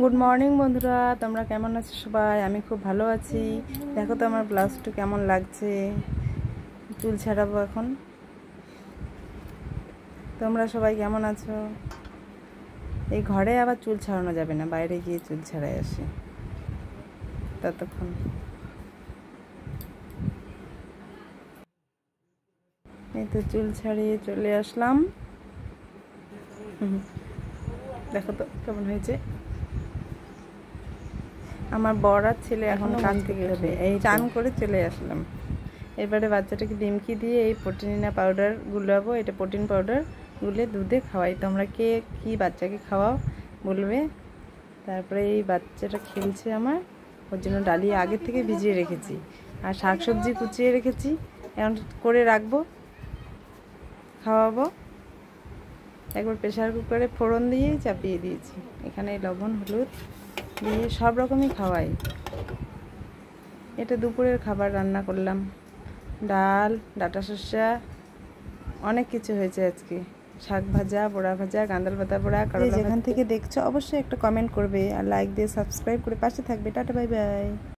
Good morning বন্ধুরা, তোমরা কেমন আছো সবাই? আমি খুব ভালো আছি। দেখো তো আমার ব্লাউজটা কেমন লাগছে। চুল ছাড়াবো এখন। তোমরা সবাই কেমন আছো? এই ঘরে আবার চুল ছাড়ানো যাবে না, বাইরে গিয়ে চুল ছাড়াই আসি ততক্ষণ। এই তো চুল ছাড়িয়ে চলে আসলাম। দেখো তো কেমন হয়েছে। আমার বর আর ছেলে এখন কাজ থেকে যাবে, এই চান করে চলে আসলাম। এবারে বাচ্চাটাকে ডিমকি দিয়ে এই প্রোটিনা পাউডার গুলাবো। এটা প্রোটিন পাউডার গুলে দুধে খাওয়াই। তোমরা কে কি বাচ্চাকে খাওয়াও বলবে। তারপরে এই বাচ্চাটা খেলছে আমার, ওর জন্য ডালিয়া আগে থেকে ভিজিয়ে রেখেছি আর শাকসবজি কুচিয়ে রেখেছি, এখন করে রাখবো, খাওয়াবো। একবার প্রেশার কুকারে ফোড়ন দিয়ে চাপিয়ে দিয়েছি। এখানে লবণ হলুদ দিয়ে সব রকমই খাওয়াই। এটা দুপুরের খাবার রান্না করলাম, ডাল, ডাঁটা শসা, অনেক কিছু হয়েছে আজকে। শাক ভাজা, বড়া ভাজা, গাঁদাল পাতা বড়া, করলা। যেখান থেকে দেখছো অবশ্যই একটা কমেন্ট করবে আর লাইক দিয়ে সাবস্ক্রাইব করে পাশে থাকবে। Tata, bye bye.